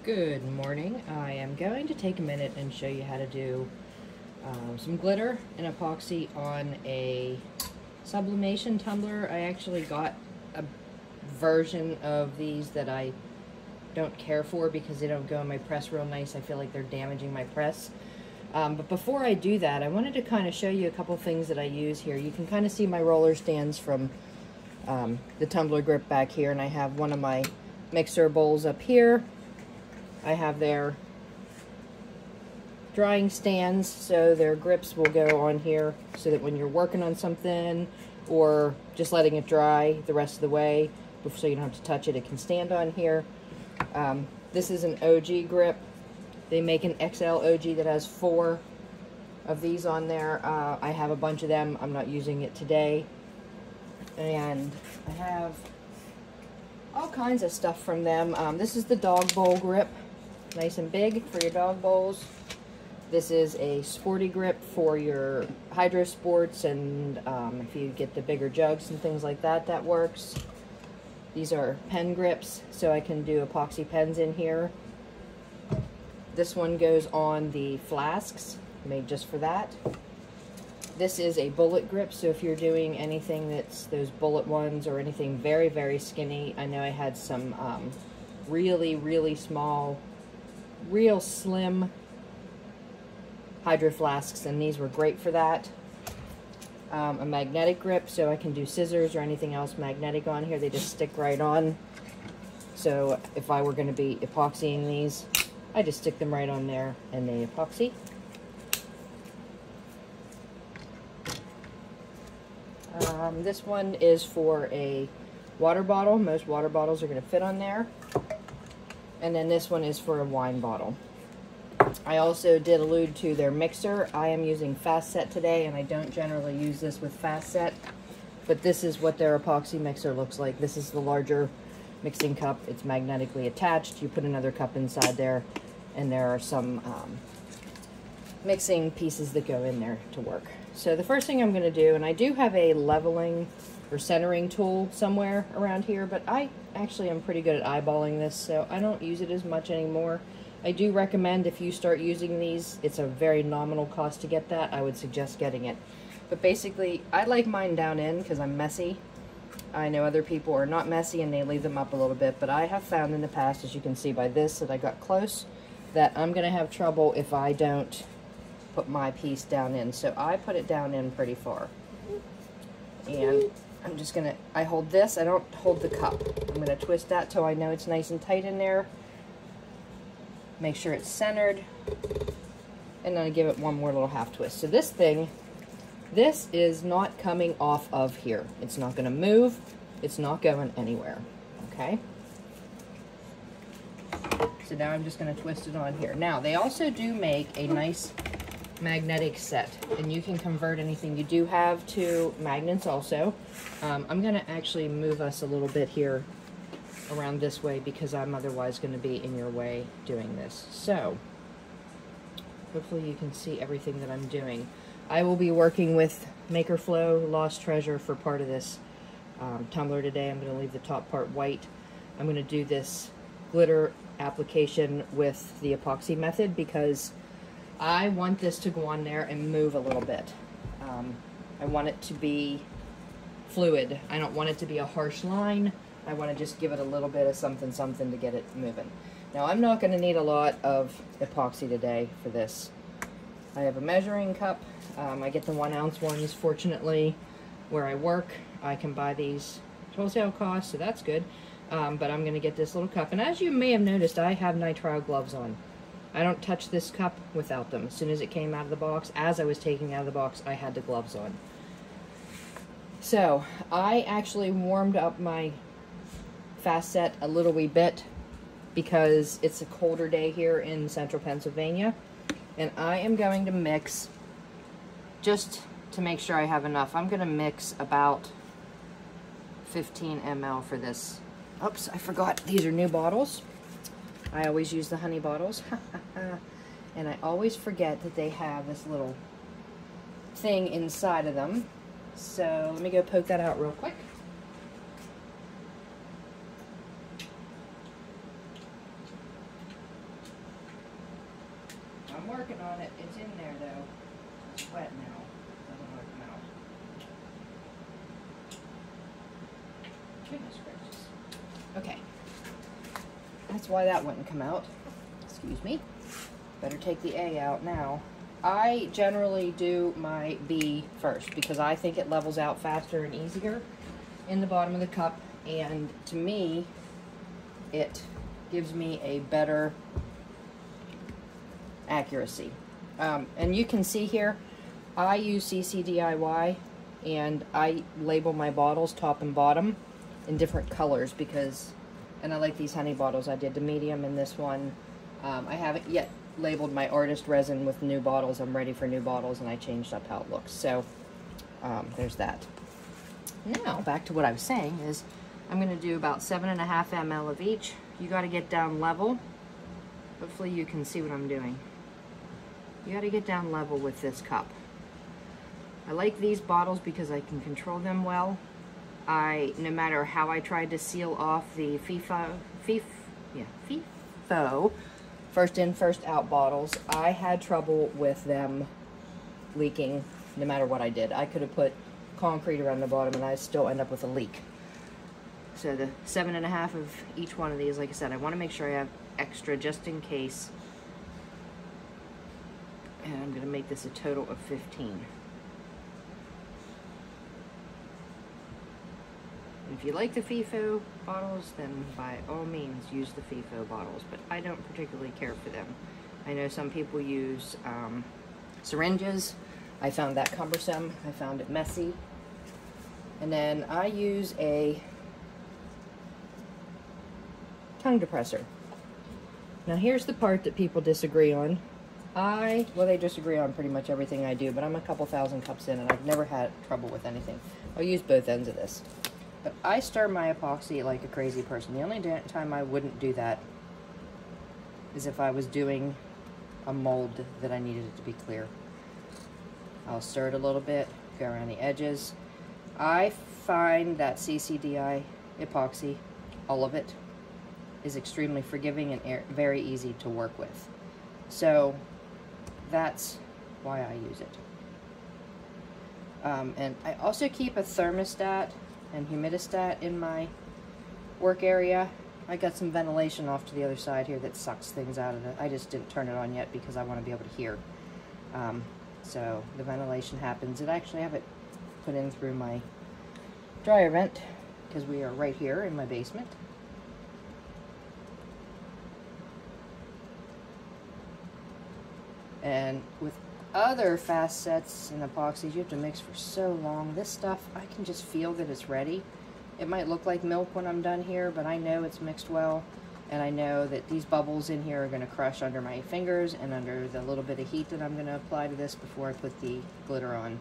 Good morning. I am going to take a minute and show you how to do some glitter and epoxy on a sublimation tumbler. I actually got a version of these that I don't care for because they don't go in my press real nice. I feel like they're damaging my press. But before I do that, I wanted to kind of show you a couple things that I use here. You can kind of see my roller stands from the tumbler grip back here, and I have one of my mixer bowls up here. I have their drying stands, so their grips will go on here so that when you're working on something or just letting it dry the rest of the way so you don't have to touch it, it can stand on here. This is an OG grip. They make an XL OG that has 4 of these on there. I have a bunch of them. I'm not using it today. And I have all kinds of stuff from them. This is the dog bowl grip. Nice and big for your dog bowls. This is a sporty grip for your hydro sports, and if you get the bigger jugs and things like that, that works. These are pen grips, so I can do epoxy pens in here. This one goes on the flasks, made just for that. This is a bullet grip, so if you're doing anything that's those bullet ones or anything very, very skinny. I know I had some really, really small, real slim hydro flasks, and these were great for that. A magnetic grip, so I can do scissors or anything else magnetic on here. They just stick right on. So if I were going to be epoxying these, I just stick them right on there and they epoxy. This one is for a water bottle. Most water bottles are going to fit on there. And then this one is for a wine bottle. I also did allude to their mixer. I am using Fast Set today, and I don't generally use this with Fast Set, but this is what their epoxy mixer looks like. This is the larger mixing cup. It's magnetically attached. You put another cup inside there, and there are some mixing pieces that go in there to work. So the first thing I'm going to do, and I do have a leveling or centering tool somewhere around here, but I actually am pretty good at eyeballing this, so I don't use it as much anymore. I do recommend if you start using these, it's a very nominal cost to get that. I would suggest getting it. But basically, I like mine down in because I'm messy. I know other people are not messy and they leave them up a little bit, but I have found in the past, as you can see by this that I got close, that I'm going to have trouble if I don't put my piece down in. So I put it down in pretty far. And I'm just going to, I hold this, I don't hold the cup. I'm going to twist that till I know it's nice and tight in there. Make sure it's centered, and then I give it one more little half twist. So this thing, this is not coming off of here. It's not going to move. It's not going anywhere, okay? So now I'm just going to twist it on here. Now, they also do make a nice magnetic set, and you can convert anything you do have to magnets also. I'm going to actually move us a little bit here around this way because I'm otherwise going to be in your way doing this. So hopefully you can see everything that I'm doing. I will be working with Maker Flow Lost Treasure for part of this tumbler today. I'm going to leave the top part white. I'm going to do this glitter application with the epoxy method because I want this to go on there and move a little bit. I want it to be fluid. I don't want it to be a harsh line. I want to just give it a little bit of something to get it moving. Now, I'm not going to need a lot of epoxy today for this. I have a measuring cup. I get the 1 ounce ones, fortunately, where I work. I can buy these at wholesale cost, so that's good. But I'm going to get this little cup. And as you may have noticed, I have nitrile gloves on. I don't touch this cup without them. As soon as it came out of the box, as I was taking it out of the box, I had the gloves on. So, I actually warmed up my Fast Set a little wee bit because it's a colder day here in central Pennsylvania, and I am going to mix, just to make sure I have enough, I'm going to mix about 15 ml for this. Oops, I forgot, these are new bottles. I always use the honey bottles. And I always forget that they have this little thing inside of them. So let me go poke that out real quick. working on it. It's in there though. It's wet now. Doesn't want to come out. Goodness gracious. Okay. That's why that wouldn't come out. Excuse me. Better take the A out now. I generally do my B first because I think it levels out faster and easier in the bottom of the cup, and to me it gives me a better accuracy. And you can see here I use CCDIY, and I label my bottles top and bottom in different colors because, and I like these honey bottles. I did the medium in this one. I haven't yet labeled my artist resin with new bottles. I'm ready for new bottles, and I changed up how it looks. So there's that. Now back to what I was saying is I'm going to do about 7.5 ml of each. You got to get down level. Hopefully you can see what I'm doing. You got to get down level with this cup. I like these bottles because I can control them well. No matter how I tried to seal off the FIFO first in, first out bottles, I had trouble with them leaking no matter what I did. I could have put concrete around the bottom and I still end up with a leak. So the 7.5 of each one of these, like I said, I want to make sure I have extra just in case. And I'm going to make this a total of 15. If you like the FIFO bottles, then by all means use the FIFO bottles, but I don't particularly care for them. I know some people use syringes. I found that cumbersome. I found it messy. And then I use a tongue depressor. Now here's the part that people disagree on. Well, they disagree on pretty much everything I do, but I'm a couple thousand cups in and I've never had trouble with anything. I'll use both ends of this. But I stir my epoxy like a crazy person. The only time I wouldn't do that is if I was doing a mold that I needed it to be clear. I'll stir it a little bit, go around the edges. I find that CCDI epoxy, all of it, is extremely forgiving and very easy to work with. So that's why I use it. And I also keep a thermostat and humidistat in my work area. I got some ventilation off to the other side here that sucks things out of it. I just didn't turn it on yet because I want to be able to hear. So the ventilation happens. I actually have it put in through my dryer vent because we are right here in my basement. And with other fast sets and epoxies, you have to mix for so long. This stuff, I can just feel that it's ready. It might look like milk when I'm done here, but I know it's mixed well, and I know that these bubbles in here are going to crush under my fingers and under the little bit of heat that I'm going to apply to this before I put the glitter on.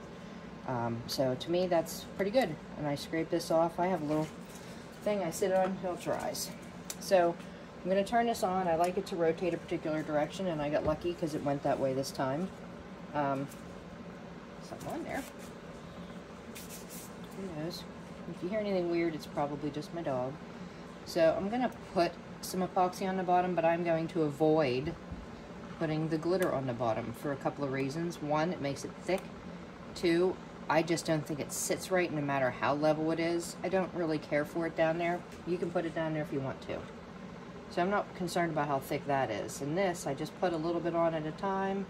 So to me, that's pretty good. And I scrape this off. I have a little thing I sit on until it dries. So I'm going to turn this on. I like it to rotate a particular direction, and I got lucky because it went that way this time. Something on there. Who knows? If you hear anything weird, it's probably just my dog. So I'm going to put some epoxy on the bottom, but I'm going to avoid putting the glitter on the bottom for a couple of reasons. One, it makes it thick. Two, I just don't think it sits right no matter how level it is. I don't really care for it down there. You can put it down there if you want to. So I'm not concerned about how thick that is. And this, I just put a little bit on at a time.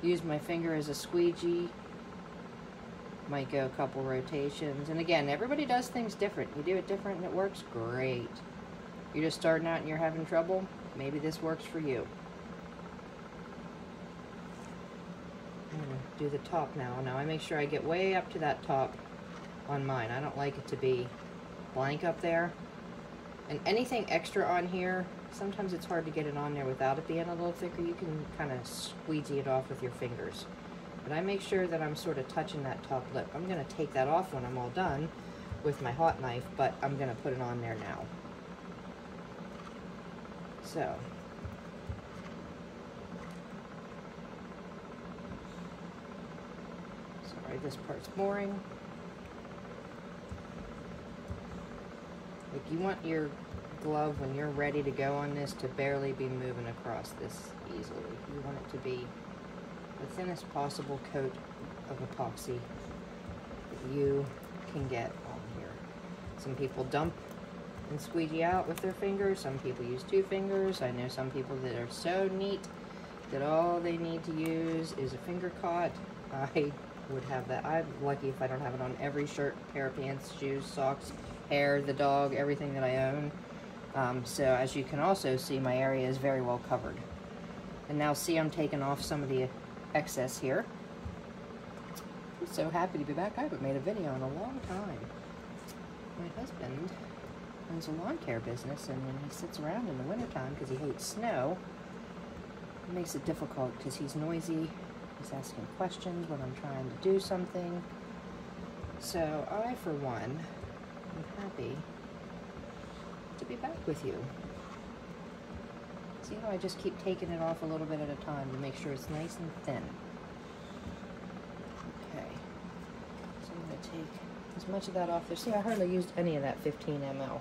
Use my finger as a squeegee. Might go a couple rotations. And again, everybody does things different. You do it different and it works great. You're just starting out and you're having trouble, maybe this works for you. I'm going to do the top now. Now I make sure I get way up to that top on mine. I don't like it to be blank up there. And anything extra on here, sometimes it's hard to get it on there without it being a little thicker. You can kind of squeegee it off with your fingers. But I make sure that I'm sort of touching that top lip. I'm going to take that off when I'm all done with my hot knife, but I'm going to put it on there now. So. Sorry, this part's boring. Like, you want your glove when you're ready to go on this to barely be moving across this easily. You want it to be the thinnest possible coat of epoxy that you can get on here. Some people dump and squeegee out with their fingers. Some people use 2 fingers. I know some people that are so neat that all they need to use is a finger caught. I would have that. I'm lucky if I don't have it on every shirt, pair of pants, shoes, socks, hair, the dog, everything that I own. So as you can also see, my area is very well covered. And now see, I'm taking off some of the excess here. I'm so happy to be back. I haven't made a video in a long time. My husband owns a lawn care business, and when he sits around in the wintertime because he hates snow, it makes it difficult because he's noisy. He's asking questions when I'm trying to do something. So I, for one, am happy to be back with you. See how I just keep taking it off a little bit at a time to make sure it's nice and thin. Okay, so I'm going to take as much of that off there. See, I hardly used any of that 15 ml.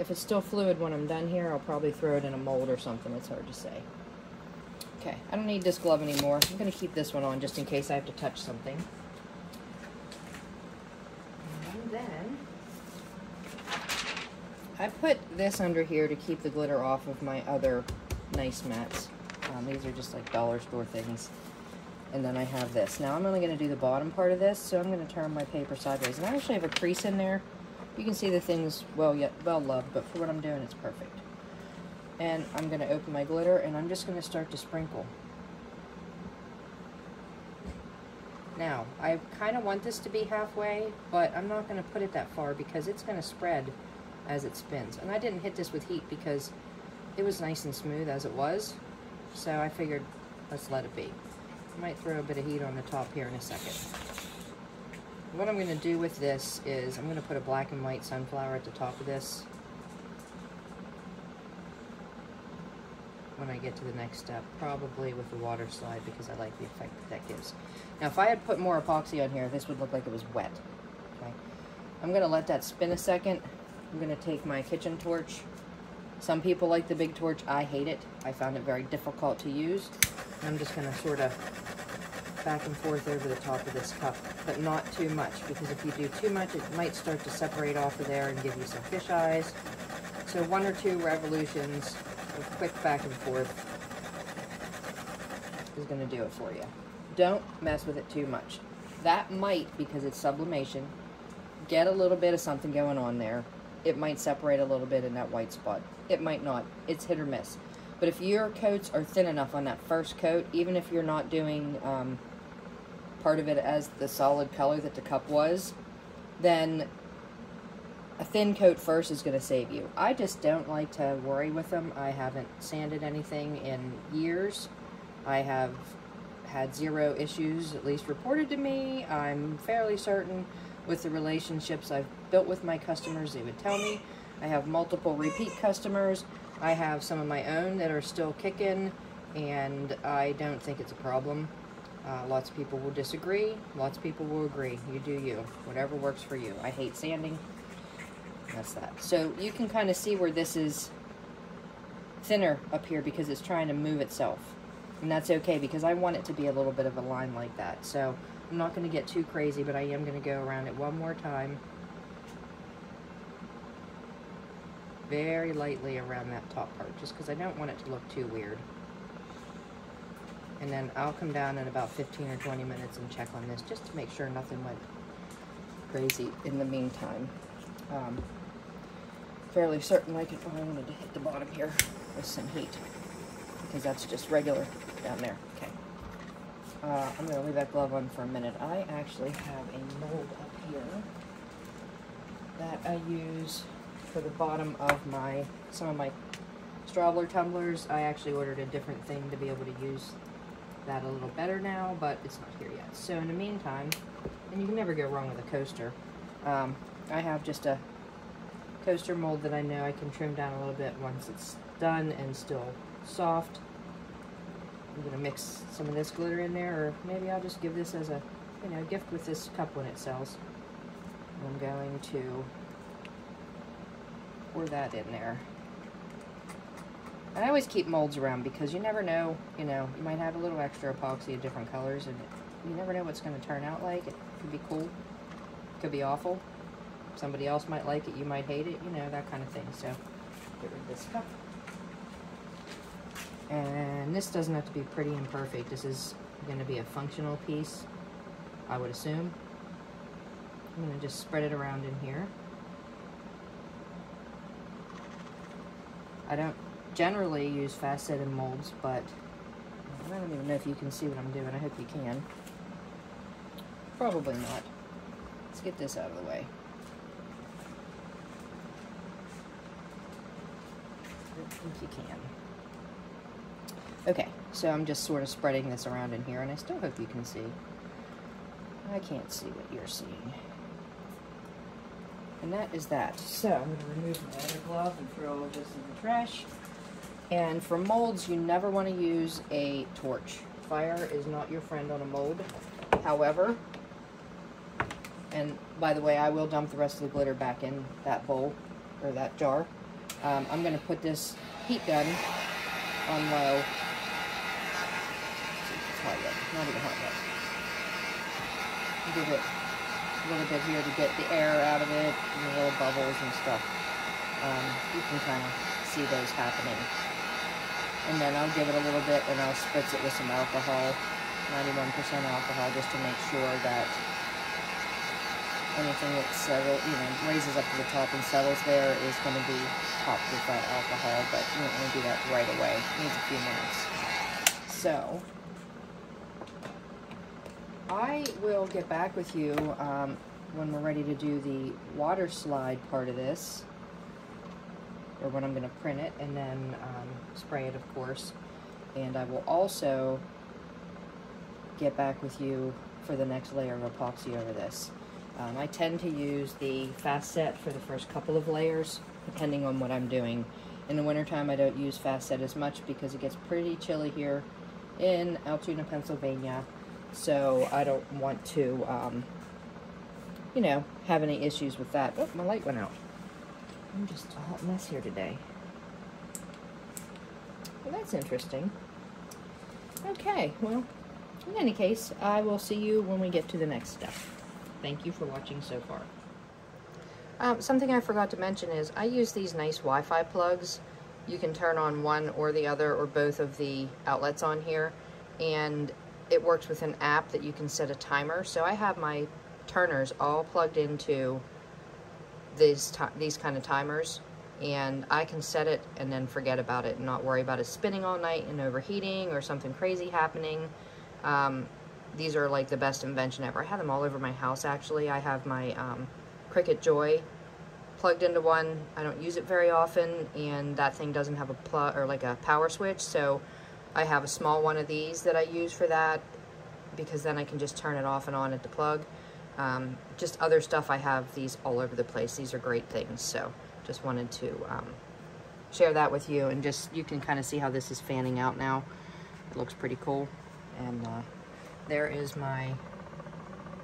If it's still fluid when I'm done here, I'll probably throw it in a mold or something. It's hard to say. Okay, I don't need this glove anymore. I'm going to keep this one on just in case I have to touch something. And then I put this under here to keep the glitter off of my other nice mats. These are just like dollar store things. And then I have this. Now I'm only going to do the bottom part of this, so I'm going to turn my paper sideways. And I actually have a crease in there. You can see the thing's well loved, but for what I'm doing, it's perfect. And I'm going to open my glitter, and I'm just going to start to sprinkle. Now, I kind of want this to be halfway, but I'm not going to put it that far because it's going to spread as it spins. And I didn't hit this with heat because it was nice and smooth as it was, so I figured let's let it be. I might throw a bit of heat on the top here in a second. What I'm going to do with this is I'm going to put a black and white sunflower at the top of this when I get to the next step, probably with the water slide because I like the effect that gives. Now if I had put more epoxy on here, this would look like it was wet. Okay, I'm going to let that spin a second. I'm going to take my kitchen torch. Some people like the big torch. I hate it. I found it very difficult to use. I'm just going to sort of back and forth over the top of this cup, but not too much, because if you do too much, it might start to separate off of there and give you some fish eyes. So 1 or 2 revolutions, a quick back and forth is going to do it for you. Don't mess with it too much. That might, because it's sublimation, get a little bit of something going on there. It might separate a little bit in that white spot. It might not. It's hit or miss. But if your coats are thin enough on that first coat, even if you're not doing part of it as the solid color that the cup was, then a thin coat first is going to save you. I just don't like to worry with them. I haven't sanded anything in years. I have had 0 issues, at least reported to me. I'm fairly certain with the relationships I've built with my customers, they would tell me. I have multiple repeat customers. I have some of my own that are still kicking, and I don't think it's a problem. Lots of people will disagree. Lots of people will agree. You do you. Whatever works for you. I hate sanding. That's that. So you can kind of see where this is thinner up here because it's trying to move itself. And that's okay because I want it to be a little bit of a line like that. So I'm not going to get too crazy, but I am going to go around it one more time. Very lightly around that top part, just because I don't want it to look too weird. And then I'll come down in about 15 or 20 minutes and check on this, just to make sure nothing went crazy in the meantime. Fairly certain I wanted to hit the bottom here with some heat, because that's just regular down there. Okay. I'm going to leave that glove on for a minute. I actually have a mold up here that I use for the bottom of some of my Strawbler tumblers. I actually ordered a different thing to be able to use that a little better now, but it's not here yet. So in the meantime, and you can never go wrong with a coaster, I have just a coaster mold that I know I can trim down a little bit once it's done and still soft. I'm going to mix some of this glitter in there, or maybe I'll just give this as a, gift with this cup when it sells. I'm going to pour that in there. I always keep molds around because you never know, you might have a little extra epoxy of different colors and you never know what's going to turn out like. It could be cool, it could be awful. Somebody else might like it, you might hate it, that kind of thing. So, get rid of this cup. And this doesn't have to be pretty and perfect. This is going to be a functional piece, I would assume. I'm going to just spread it around in here. I don't generally use fast-setting molds, but I don't even know if you can see what I'm doing. I hope you can. Probably not. Let's get this out of the way. I think you can. Okay, so I'm just sort of spreading this around in here, and I still hope you can see. I can't see what you're seeing. And that is that. So I'm going to remove my other glove and throw all of this in the trash. And for molds, you never want to use a torch. Fire is not your friend on a mold. However, and by the way, I will dump the rest of the glitter back in that bowl, or that jar. I'm going to put this heat gun on low. It's hot yet. Not even hot yet. Give it a little bit here to get the air out of it, and the little bubbles and stuff. You can kind of see those happening. And then I'll give it a little bit and I'll spritz it with some alcohol, 91% alcohol, just to make sure that anything that raises up to the top and settles there is going to be popped with that alcohol, but you don't want to do that right away. It needs a few minutes. So, I will get back with you when we're ready to do the water slide part of this, or when I'm going to print it and then spray it, of course. And I will also get back with you for the next layer of epoxy over this. I tend to use the fast set for the first couple of layers, depending on what I'm doing. In the wintertime, I don't use fast set as much because it gets pretty chilly here in Altoona, Pennsylvania. So I don't want to, have any issues with that. Oh, my light went out. I'm just a hot mess here today. Well, that's interesting. Okay, well, in any case, I will see you when we get to the next step. Thank you for watching so far. Something I forgot to mention is I use these nice Wi-Fi plugs. You can turn on one or the other or both of the outlets on here, and it works with an app that you can set a timer. So I have my turners all plugged into these kind of timers, and I can set it and then forget about it and not worry about it spinning all night and overheating or something crazy happening. These are like the best invention ever. I have them all over my house, actually. I have my Cricut Joy plugged into one. I don't use it very often, and that thing doesn't have a plug or like a power switch, so I have a small one of these that I use for that, because then I can just turn it off and on at the plug. Just other stuff, I have these all over the place. These are great things, so just wanted to share that with you, and just you can kind of see how this is fanning out now. It looks pretty cool. And there is my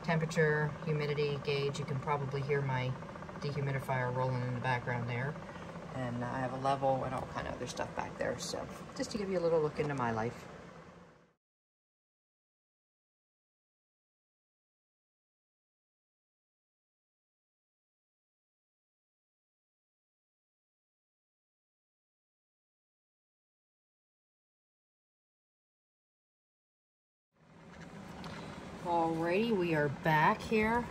temperature, humidity gauge. You can probably hear my dehumidifier rolling in the background there. And I have a level and all kind of other stuff back there. So just to give you a little look into my life. Alrighty, we are back here.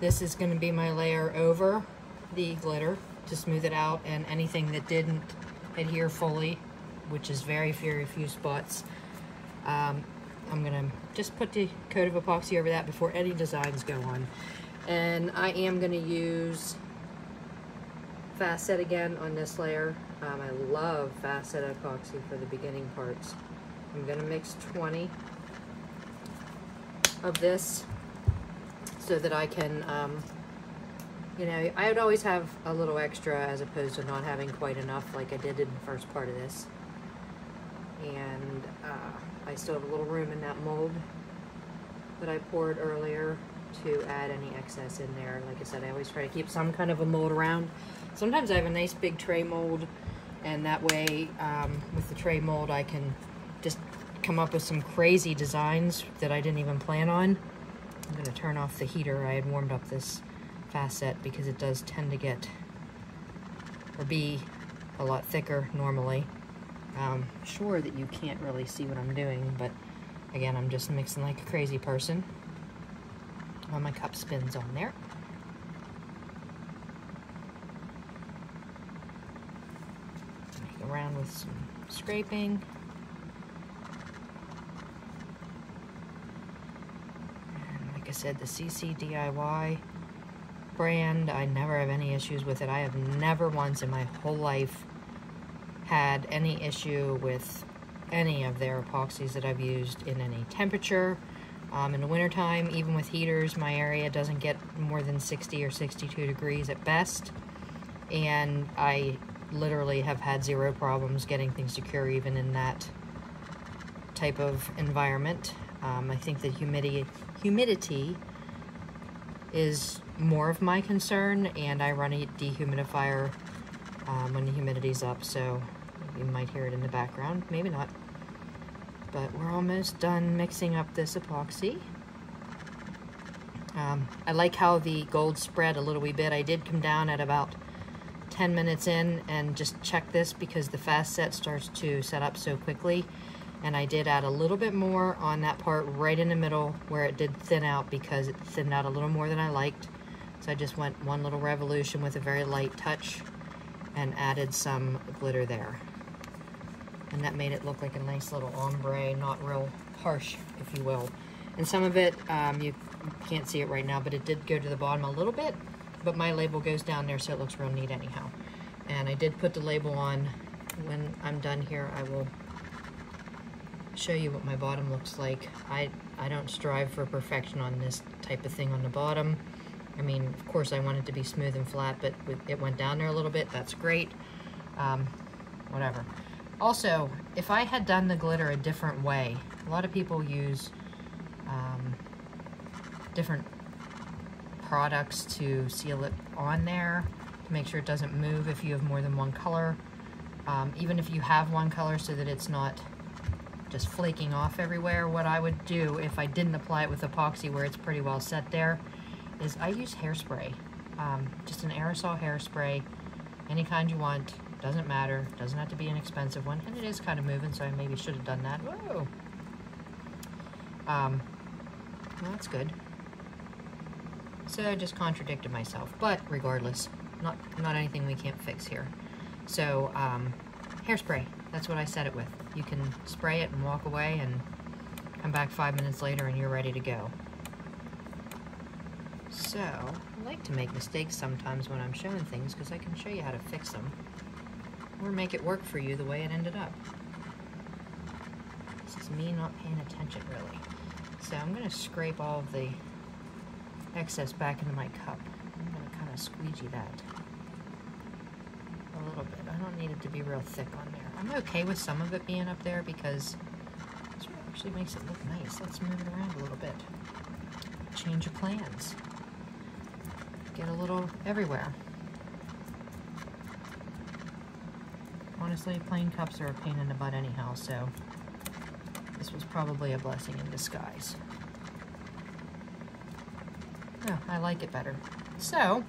This is going to be my layer over the glitter to smooth it out, and anything that didn't adhere fully, which is very few spots, I'm going to just put the coat of epoxy over that before any designs go on. And I am going to use fast set again on this layer. I love fast set epoxy for the beginning parts. I'm going to mix 20 of this so that I can, I would always have a little extra as opposed to not having quite enough like I did in the first part of this. And I still have a little room in that mold that I poured earlier to add any excess in there. Like I said, I always try to keep some kind of a mold around. Sometimes I have a nice big tray mold And that way, with the tray mold, I can just come up with some crazy designs that I didn't even plan on. I'm going to turn off the heater. I had warmed up this facet because it does tend to get, or be, a lot thicker normally. Sure that you can't really see what I'm doing, but again, I'm just mixing like a crazy person. While my cup spins on there. Around with some scraping. And like I said, the CC DIY brand, I never have any issues with it. I have never once in my whole life had any issue with any of their epoxies that I've used in any temperature. In the wintertime, even with heaters, my area doesn't get more than 60 or 62 degrees at best. And I literally have had zero problems getting things to cure even in that type of environment. I think that humidity is more of my concern, and I run a dehumidifier when the humidity's up, so you might hear it in the background, maybe not. But we're almost done mixing up this epoxy. I like how the gold spread a little wee bit. I did come down at about 10 minutes in and just check this because the fast set starts to set up so quickly. And I did add a little bit more on that part right in the middle where it did thin out because it thinned out a little more than I liked. So I just went one little revolution with a very light touch and added some glitter there. And that made it look like a nice little ombre, not real harsh, if you will. And some of it, you can't see it right now, but it did go to the bottom a little bit, but my label goes down there, so it looks real neat anyhow. And I did put the label on. When I'm done here, I will show you what my bottom looks like. I don't strive for perfection on this type of thing on the bottom. I mean, of course I want it to be smooth and flat, but it went down there a little bit. That's great. Whatever. Also, if I had done the glitter a different way, a lot of people use different products to seal it on there to make sure it doesn't move if you have more than one color. Even if you have one color so that it's not just flaking off everywhere, what I would do if I didn't apply it with epoxy where it's pretty well set there is I use hairspray. Just an aerosol hairspray, any kind you want. Doesn't matter, doesn't have to be an expensive one, and it is kind of moving, so I maybe should have done that. Whoa! Well, that's good. So I just contradicted myself, but regardless, not anything we can't fix here. So, hairspray, that's what I set it with. You can spray it and walk away and come back 5 minutes later and you're ready to go. So, I like to make mistakes sometimes when I'm showing things because I can show you how to fix them. Or make it work for you the way it ended up. This is me not paying attention, really. So I'm going to scrape all of the excess back into my cup. I'm going to kind of squeegee that a little bit. I don't need it to be real thick on there. I'm okay with some of it being up there because it actually makes it look nice. Let's move it around a little bit. Change of plans. Get a little everywhere. Honestly, plain cups are a pain in the butt anyhow, so this was probably a blessing in disguise. Oh, I like it better. So,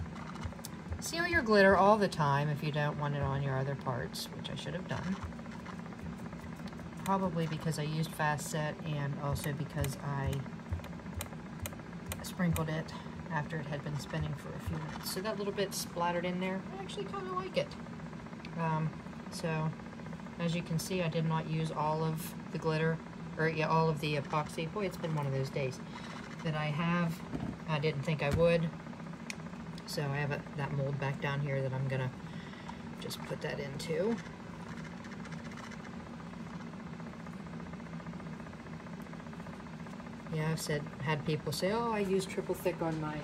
seal your glitter all the time if you don't want it on your other parts, which I should have done. Probably because I used fast set and also because I sprinkled it after it had been spinning for a few minutes. So that little bit splattered in there. I actually kind of like it. So, as you can see, I did not use all of the glitter, or yeah, all of the epoxy. Boy, it's been one of those days that I have. I didn't think I would. So I have that mold back down here that I'm gonna just put that into. Yeah, I've had people say, oh, I use triple thick on my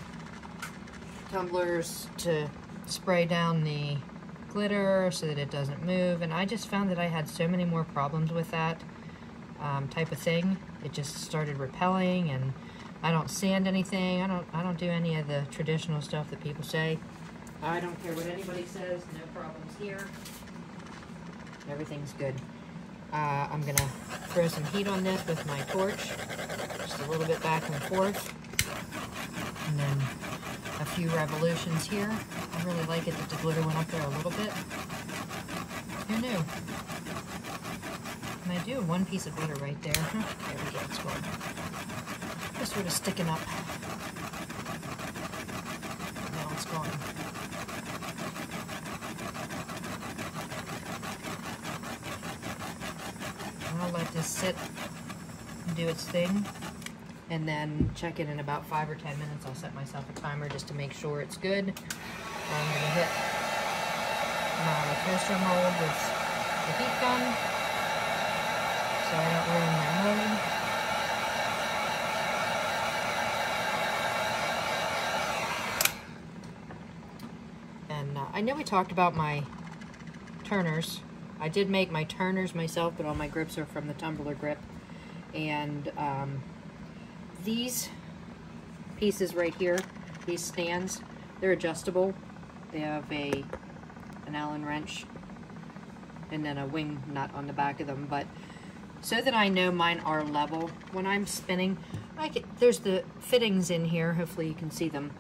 tumblers to spray down the glitter so that it doesn't move, and I just found that I had so many more problems with that type of thing. It just started repelling, and I don't sand anything. I don't do any of the traditional stuff that people say. I don't care what anybody says, no problems here. everything's good. I'm gonna throw some heat on this with my torch, just a little bit back and forth, and then a few revolutions here. I really like it that the glitter went up there a little bit. Who knew? And I do one piece of glitter right there. There we go, it's going. Just sort of sticking up. Now it's gone. I'll let this sit and do its thing, and then check it in about 5 or 10 minutes. I'll set myself a timer just to make sure it's good. I'm going to hit my toaster mold with the heat gun so I don't ruin my mold. And I know we talked about my turners. I did make my turners myself, but all my grips are from the tumbler grip. And these pieces right here, these stands, they're adjustable. They have an Allen wrench and then a wing nut on the back of them. But so that I know mine are level when I'm spinning, there's the fittings in here. Hopefully you can see them.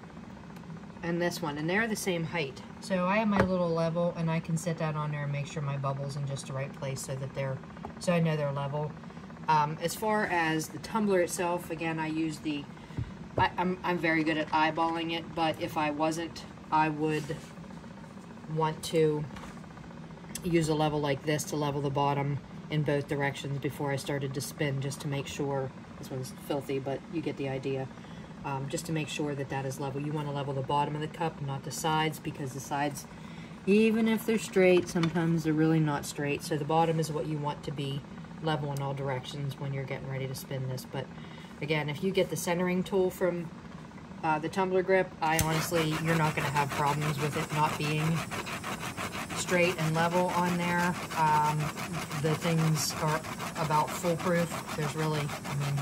And this one, and they're the same height. So I have my little level, and I can set that on there and make sure my bubble's in just the right place so that so I know they're level. As far as the tumbler itself, again, I use I'm very good at eyeballing it, but if I wasn't, I would want to use a level like this to level the bottom in both directions before I started to spin, just to make sure. This one's filthy, but you get the idea. Just to make sure that that is level. You want to level the bottom of the cup, not the sides, because the sides, even if they're straight, sometimes they're really not straight. So the bottom is what you want to be level in all directions when you're getting ready to spin this. But again, if you get the centering tool from the tumbler grip, you're not going to have problems with it not being straight and level on there. The things are about foolproof. There's really, I mean,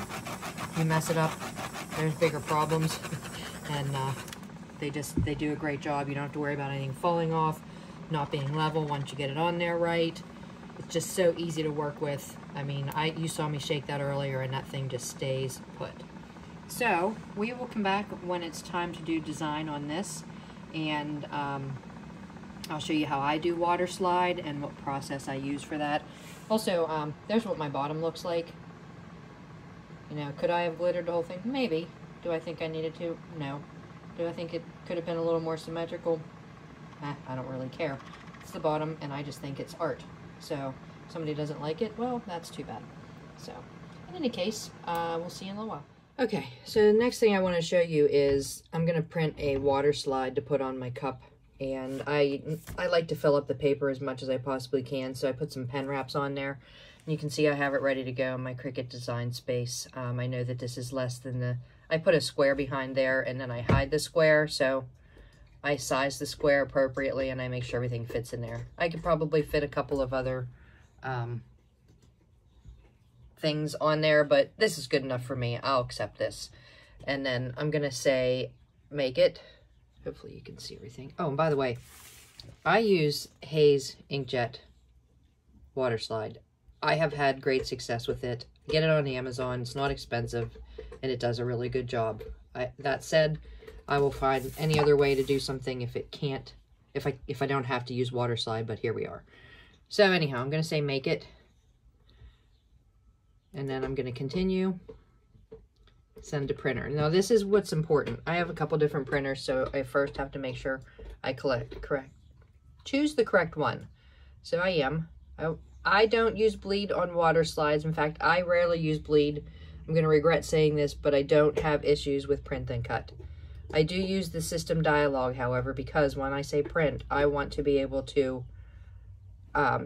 you mess it up, there's bigger problems. And they do a great job. You don't have to worry about anything falling off, not being level once you get it on there right. It's just so easy to work with. I mean, you saw me shake that earlier, and that thing just stays put. So we will come back when it's time to do design on this, and I'll show you how I do water slide and what process I use for that. Also, there's what my bottom looks like. You know, could I have glittered the whole thing? Maybe. Do I think I needed to? No. Do I think it could have been a little more symmetrical? I don't really care. It's the bottom, and I just think it's art. So, if somebody doesn't like it, well, that's too bad. So, in any case, we'll see you in a little while. Okay, so the next thing I want to show you is I'm going to print a water slide to put on my cup. And I like to fill up the paper as much as I possibly can, so I put some pen wraps on there. And you can see I have it ready to go in my Cricut design space. I know that this is less than I put a square behind there, and then I hide the square, so I size the square appropriately, and I make sure everything fits in there. I could probably fit a couple of other things on there, but this is good enough for me. I'll accept this. And then I'm going to say, make it. Hopefully you can see everything. Oh, and by the way, I use Hayes Inkjet water slide. I have had great success with it. Get it on Amazon. It's not expensive, and it does a really good job. That said, I will find any other way to do something if I don't have to use water slide, but here we are. So anyhow, I'm going to say make it, and then I'm going to continue. Send to printer. Now this is what's important. I have a couple different printers, so I first have to make sure I choose the correct one. So I don't use bleed on water slides. In fact, I rarely use bleed. I'm going to regret saying this, but I don't have issues with print and cut. I do use the system dialog, however, because when I say print, I want to be able to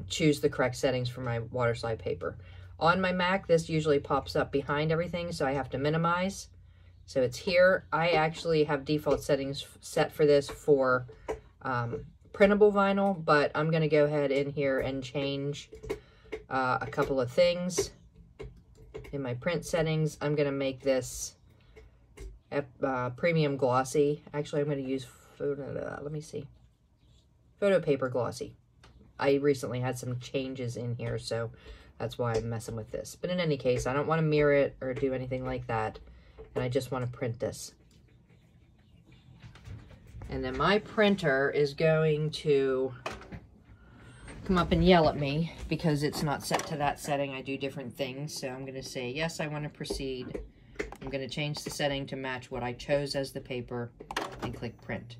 choose the correct settings for my water slide paper. On my Mac, this usually pops up behind everything, so I have to minimize. So it's here. I actually have default settings set for this for printable vinyl, but I'm going to go ahead in here and change a couple of things. In my print settings, I'm going to make this premium glossy. Actually, I'm going to use photo paper glossy. I recently had some changes in here, so that's why I'm messing with this. But in any case, I don't want to mirror it or do anything like that, and I just want to print this. And then my printer is going to come up and yell at me because it's not set to that setting. I do different things, so I'm going to say, yes, I want to proceed. I'm going to change the setting to match what I chose as the paper and click print.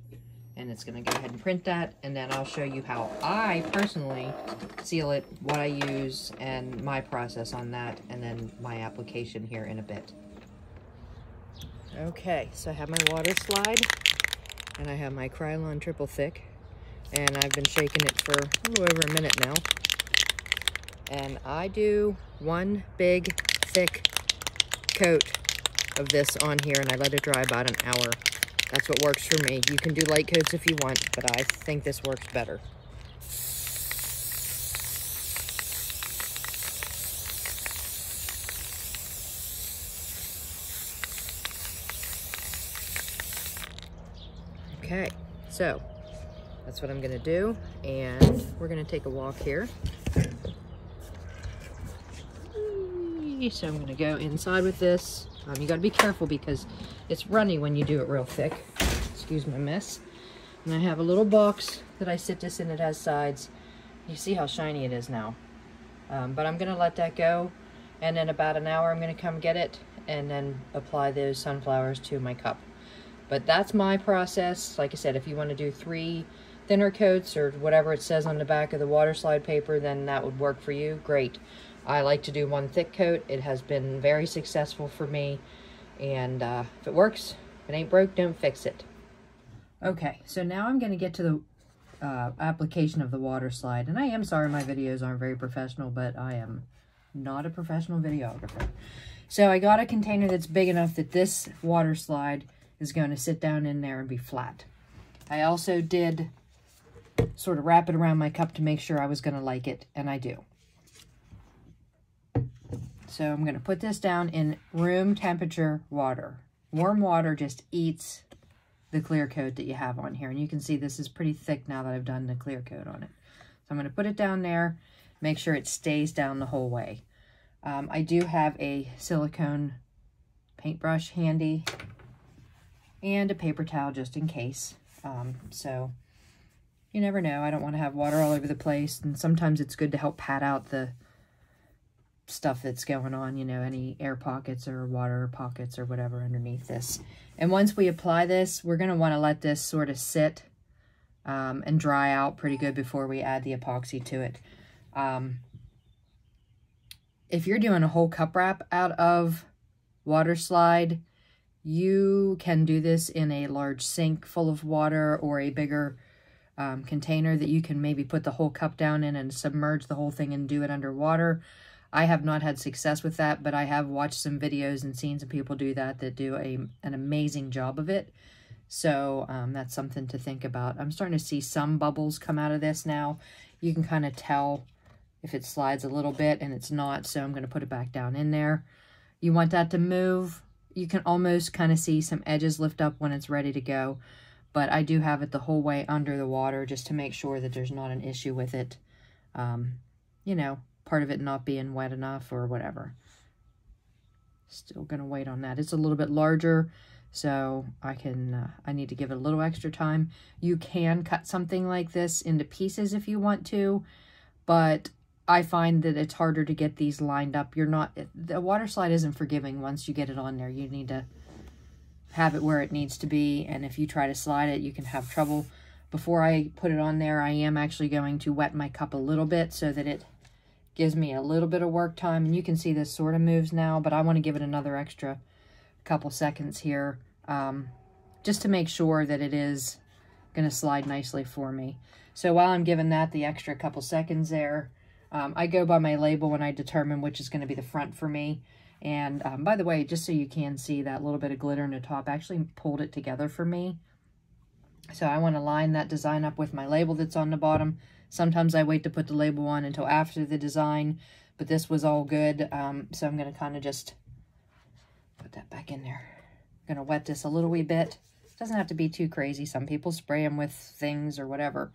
And it's going to go ahead and print that, and then I'll show you how I personally seal it, what I use, and my process on that, and then my application here in a bit. Okay, so I have my water slide, and I have my Krylon triple thick, and I've been shaking it for a little over a minute now. And I do one big, thick coat of this on here, and I let it dry about an hour. That's what works for me. You can do light coats if you want, but I think this works better. Okay, so that's what I'm gonna do, and we're gonna take a walk here. So I'm gonna go inside with this. You gotta be careful because it's runny when you do it real thick. Excuse my mess. And I have a little box that I sit this in. It has sides. You see how shiny it is now. But I'm gonna let that go, and in about an hour I'm gonna come get it and then apply those sunflowers to my cup. But that's my process. Like I said, if you want to do 3 thinner coats or whatever it says on the back of the water slide paper, then that would work for you. Great. I like to do 1 thick coat. It has been very successful for me, and if it works, if it ain't broke, don't fix it. Okay, so now I'm going to get to the application of the water slide, and I am sorry my videos aren't very professional, but I am not a professional videographer. So I got a container that's big enough that this water slide is going to sit down in there and be flat. I also did sort of wrap it around my cup to make sure I was going to like it, and I do. So I'm going to put this down in room temperature water. Warm water just eats the clear coat that you have on here. And you can see this is pretty thick now that I've done the clear coat on it. So I'm going to put it down there, make sure it stays down the whole way. I do have a silicone paintbrush handy and a paper towel just in case. So you never know. I don't want to have water all over the place. And sometimes it's good to help pat out the stuff that's going on, you know, any air pockets or water pockets or whatever underneath this. And once we apply this, we're going to want to let this sort of sit and dry out pretty good before we add the epoxy to it. If you're doing a whole cup wrap out of water slide, you can do this in a large sink full of water or a bigger container that you can maybe put the whole cup down in and submerge the whole thing and do it underwater. I have not had success with that, but I have watched some videos and seen some people do that do an amazing job of it. So that's something to think about. I'm starting to see some bubbles come out of this now. You can kind of tell if it slides a little bit and it's not, so I'm going to put it back down in there. You want that to move. You can almost kind of see some edges lift up when it's ready to go, but I do have it the whole way under the water just to make sure that there's not an issue with it. You know, part of it not being wet enough or whatever. Still gonna wait on that. It's a little bit larger, so I need to give it a little extra time. You can cut something like this into pieces if you want to, but I find that it's harder to get these lined up. The water slide isn't forgiving once you get it on there. You need to have it where it needs to be, and if you try to slide it, you can have trouble. Before I put it on there, I am actually going to wet my cup a little bit so that it gives me a little bit of work time. And you can see this sort of moves now, but I want to give it another extra couple seconds here just to make sure that it is going to slide nicely for me. So while I'm giving that the extra couple seconds there, I go by my label when I determine which is going to be the front for me. And by the way, just so you can see that little bit of glitter in the top actually pulled it together for me. So I want to line that design up with my label that's on the bottom. Sometimes I wait to put the label on until after the design, but this was all good. So I'm going to kind of just put that back in there. I'm going to wet this a little wee bit. It doesn't have to be too crazy. Some people spray them with things or whatever,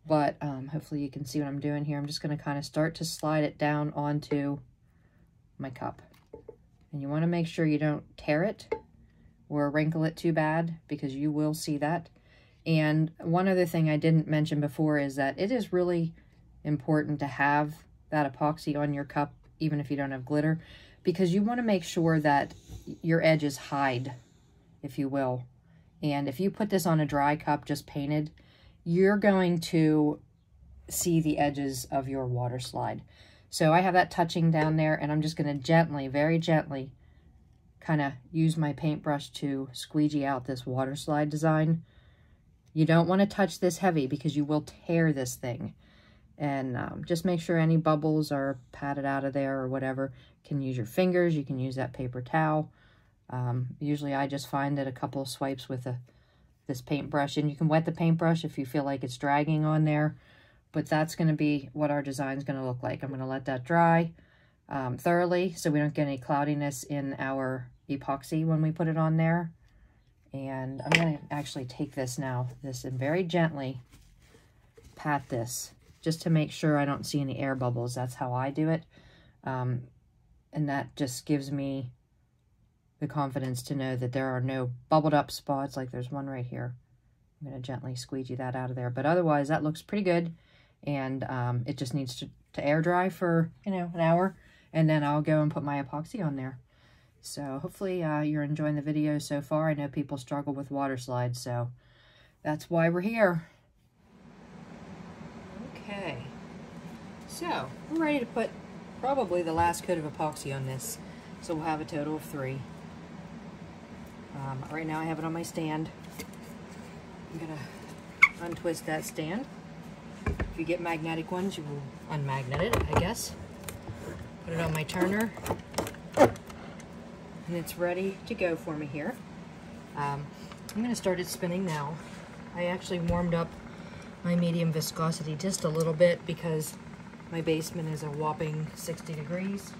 but hopefully you can see what I'm doing here. I'm just going to kind of start to slide it down onto my cup. And you want to make sure you don't tear it or wrinkle it too bad, because you will see that. And one other thing I didn't mention before is that it is really important to have that epoxy on your cup, even if you don't have glitter, because you want to make sure that your edges hide, if you will. And if you put this on a dry cup just painted, you're going to see the edges of your water slide. So I have that touching down there, and I'm just going to gently, very gently, kind of use my paintbrush to squeegee out this water slide design. You don't want to touch this heavy because you will tear this thing. And just make sure any bubbles are patted out of there or whatever. You can use your fingers, you can use that paper towel. Usually I just find that a couple of swipes with this paintbrush, and you can wet the paintbrush if you feel like it's dragging on there. But that's going to be what our design is going to look like. I'm going to let that dry thoroughly so we don't get any cloudiness in our epoxy when we put it on there. And I'm going to actually take this now, and very gently pat this, just to make sure I don't see any air bubbles. That's how I do it. And that just gives me the confidence to know that there are no bubbled up spots, like there's one right here. I'm going to gently squeegee that out of there. But otherwise, that looks pretty good. And it just needs to air dry for, an hour. And then I'll go and put my epoxy on there. So hopefully you're enjoying the video so far. I know people struggle with water slides, so that's why we're here. Okay, so we're ready to put probably the last coat of epoxy on this. So we'll have a total of 3. Right now I have it on my stand. I'm gonna untwist that stand. If you get magnetic ones, you will unmagnet it, I guess. Put it on my turner. And it's ready to go for me here. I'm going to start it spinning now. I actually warmed up my medium viscosity just a little bit because my basement is a whopping 60 degrees.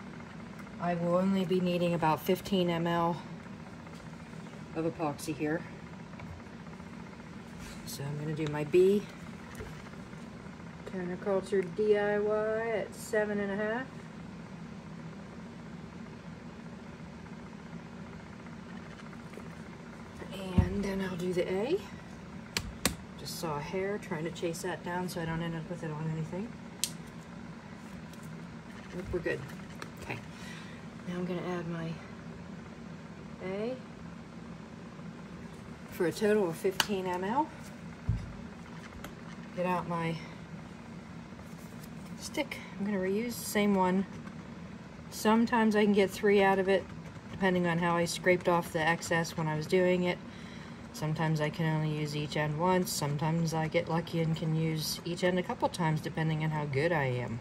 I will only be needing about 15 ml of epoxy here. So I'm going to do my B Permaculture DIY at 7.5. And then I'll do the A. Just saw a hair, trying to chase that down so I don't end up with it on anything. Nope, we're good. Okay. Now I'm going to add my A for a total of 15 ml. Get out my stick. I'm going to reuse the same one. Sometimes I can get 3 out of it, depending on how I scraped off the excess when I was doing it. Sometimes I can only use each end once. Sometimes I get lucky and can use each end a couple times, depending on how good I am.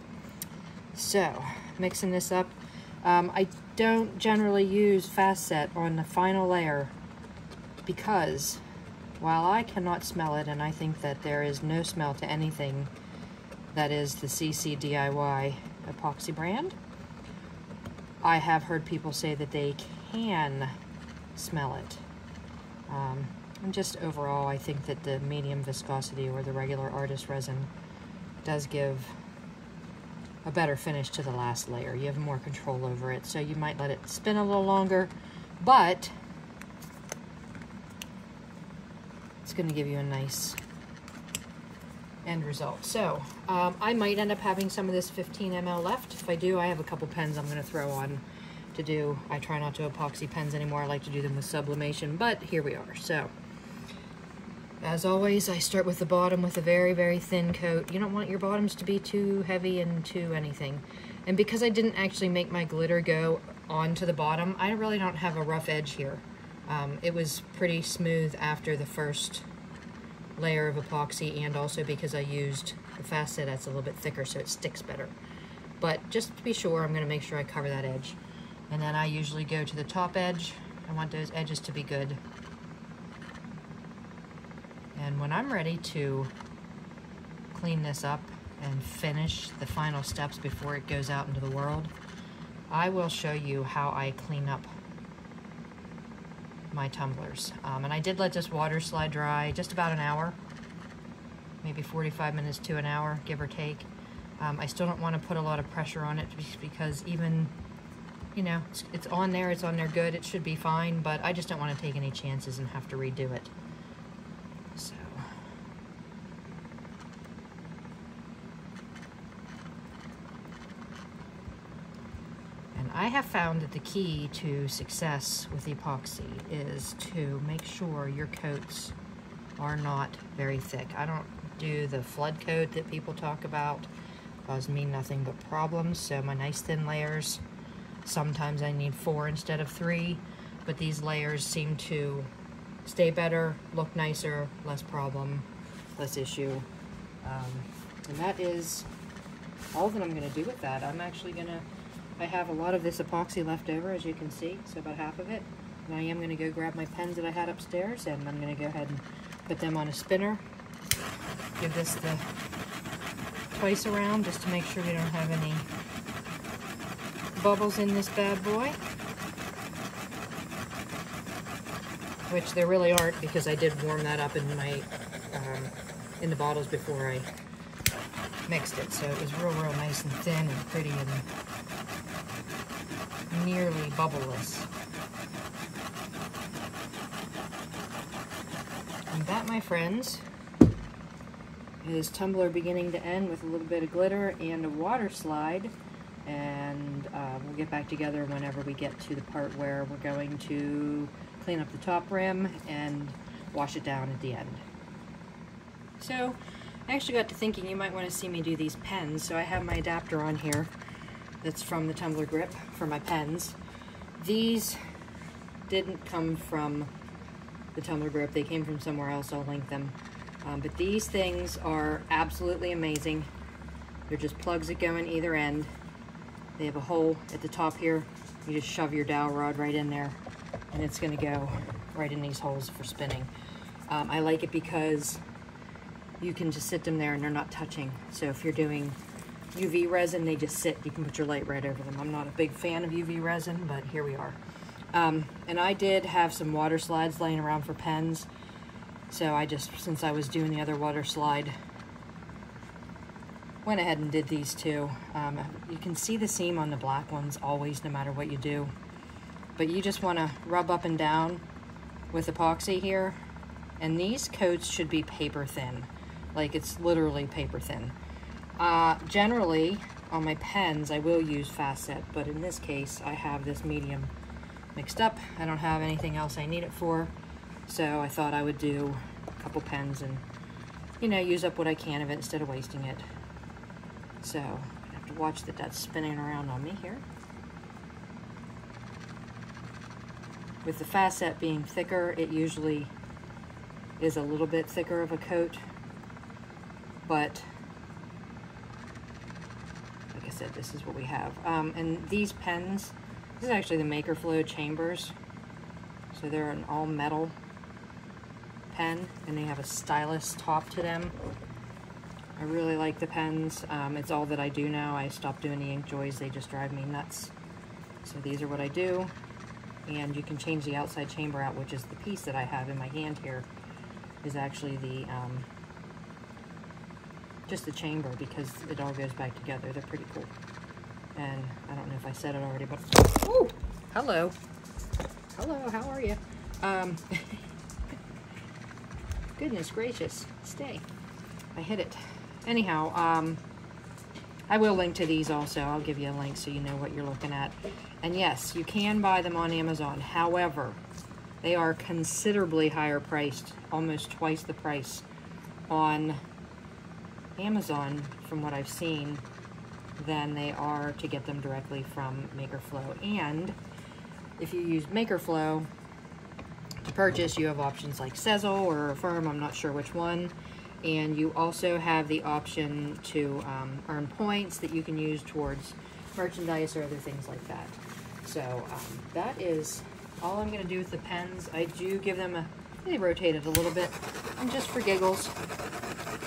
So, mixing this up. I don't generally use fast set on the final layer because while I cannot smell it, and I think that there is no smell to anything that is the CC DIY epoxy brand, I have heard people say that they can smell it. And just overall, I think that the medium viscosity or the regular artist resin does give a better finish to the last layer. You have more control over it, so you might let it spin a little longer, but it's going to give you a nice end result. So I might end up having some of this 15 ml left. If I do, I have a couple pens I'm going to throw on to do. I try not to epoxy pens anymore. I like to do them with sublimation, but here we are. So as always, I start with the bottom with a very, very thin coat. You don't want your bottoms to be too heavy and too anything. And because I didn't actually make my glitter go onto the bottom, I really don't have a rough edge here. It was pretty smooth after the first layer of epoxy, and also because I used the fast set that's a little bit thicker so it sticks better. But just to be sure, I'm going to make sure I cover that edge. And then I usually go to the top edge. I want those edges to be good. And when I'm ready to clean this up and finish the final steps before it goes out into the world, I will show you how I clean up my tumblers. And I did let this water slide dry just about an hour. maybe 45 minutes to an hour, give or take. I still don't want to put a lot of pressure on it because even, you know, it's on there good, it should be fine, but I just don't want to take any chances and have to redo it. So. And I have found that the key to success with epoxy is to make sure your coats are not very thick. I don't do the flood coat that people talk about. Cause me nothing but problems. So my nice thin layers, sometimes I need 4 instead of 3, but these layers seem to stay better, look nicer, less problem, less issue. And that is all that I'm gonna do with that. I have a lot of this epoxy left over, as you can see, so about half of it. And I am gonna go grab my pens that I had upstairs, and I'm gonna go ahead and put them on a spinner. Give this the twice around just to make sure we don't have any bubbles in this bad boy. Which there really aren't, because I did warm that up in my in the bottles before I mixed it, so it was real nice and thin and pretty and nearly bubbleless. And that, my friends, is tumbler beginning to end with a little bit of glitter and a water slide. And we'll get back together whenever we get to the part where we're going to clean up the top rim and wash it down at the end. So I actually got to thinking you might want to see me do these pens. So I have my adapter on here that's from the tumbler grip for my pens. These didn't come from the tumbler grip, they came from somewhere else. I'll link them. But these things are absolutely amazing. They're just plugs that go in either end. They have a hole at the top here. You just shove your dowel rod right in there and it's gonna go right in these holes for spinning. I like it because you can just sit them there and they're not touching. So if you're doing UV resin, they just sit. You can put your light right over them. I'm not a big fan of UV resin, but here we are. And I did have some water slides laying around for pens. So I just, since I was doing the other water slide, went ahead and did these two. You can see the seam on the black ones always, no matter what you do. But you just want to rub up and down with epoxy here. And these coats should be paper thin. Like, it's literally paper thin. Generally, on my pens, I will use fast set, but in this case, I have this medium mixed up. I don't have anything else I need it for. So I thought I would do a couple pens and, you know, use up what I can of it instead of wasting it. So I have to watch that that's spinning around on me here. With the fast set being thicker, it usually is a little bit thicker of a coat, but like I said, this is what we have. And these pens, this is actually the Maker Flow Chambers. So they're an all metal pen and they have a stylus top to them. I really like the pens. It's all that I do now. I stopped doing the ink joys. They just drive me nuts. So these are what I do. And you can change the outside chamber out, which is the piece that I have in my hand here, is actually the just the chamber, because it all goes back together. They're pretty cool. And I don't know if I said it already, but oh, hello, how are you? Goodness gracious, stay. I hit it. Anyhow, I will link to these also. I'll give you a link so you know what you're looking at. And yes, you can buy them on Amazon. However, they are considerably higher priced, almost twice the price on Amazon, from what I've seen, than they are to get them directly from Maker Flow. And if you use Maker Flow to purchase, you have options like Sezzle or Affirm, I'm not sure which one. And you also have the option to earn points that you can use towards merchandise or other things like that. So that is all I'm going to do with the pens. I do give them they rotate it a little bit, and just for giggles,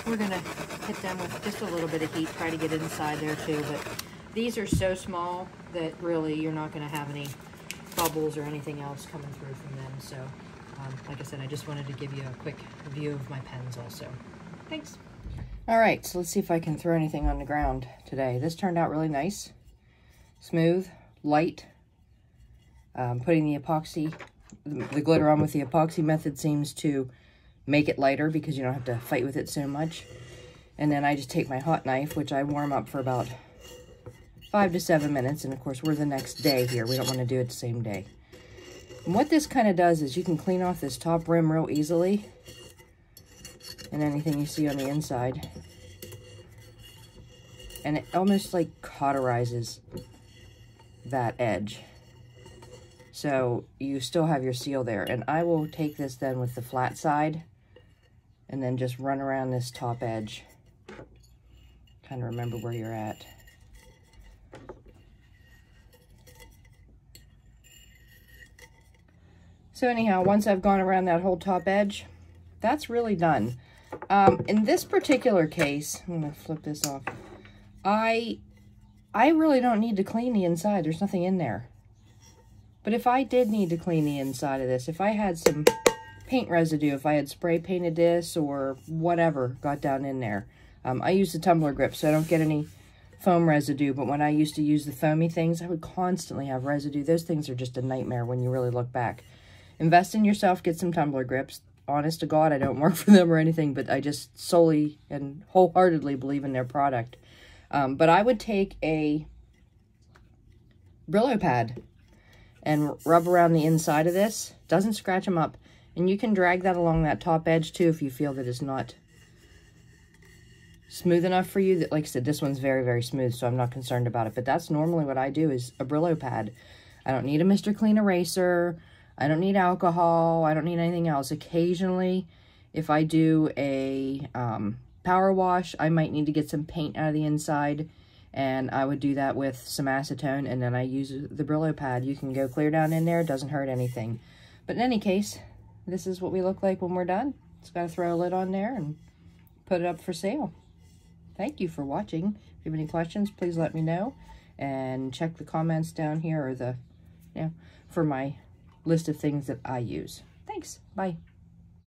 we're going to hit them with just a little bit of heat, try to get it inside there too. But these are so small that really you're not going to have any bubbles or anything else coming through from them. So like I said, I just wanted to give you a quick view of my pens also. Thanks. All right, so let's see if I can throw anything on the ground today. This turned out really nice, smooth, light. Putting the epoxy, the glitter on with the epoxy method seems to make it lighter because you don't have to fight with it so much. And then I just take my hot knife, which I warm up for about 5 to 7 minutes. And of course, we're the next day here. We don't want to do it the same day. And what this kind of does is you can clean off this top rim real easily. And anything you see on the inside. And it almost like cauterizes that edge. So you still have your seal there. And I will take this then with the flat side and then just run around this top edge. Kind of remember where you're at. So anyhow, once I've gone around that whole top edge, that's really done. In this particular case, I'm going to flip this off. I really don't need to clean the inside. There's nothing in there. But if I did need to clean the inside of this, if I had some paint residue, if I had spray painted this or whatever got down in there, I use the tumbler grip so I don't get any foam residue. But when I used to use the foamy things, I would constantly have residue. Those things are just a nightmare when you really look back. Invest in yourself, get some tumbler grips. Honest to God, I don't work for them or anything, but I just solely and wholeheartedly believe in their product. But I would take a Brillo pad and rub around the inside of this. Doesn't scratch them up. And you can drag that along that top edge too if you feel that it's not smooth enough for you. Like I said, this one's very, very smooth, so I'm not concerned about it. But that's normally what I do is a Brillo pad. I don't need a Mr. Clean eraser. I don't need alcohol. I don't need anything else. Occasionally, if I do a power wash, I might need to get some paint out of the inside. And I would do that with some acetone, and then I use the Brillo pad. You can go clear down in there. It doesn't hurt anything. But in any case, this is what we look like when we're done. Just got to throw a lid on there and put it up for sale. Thank you for watching. If you have any questions, please let me know. And check the comments down here or for my list of things that I use. Thanks. Bye.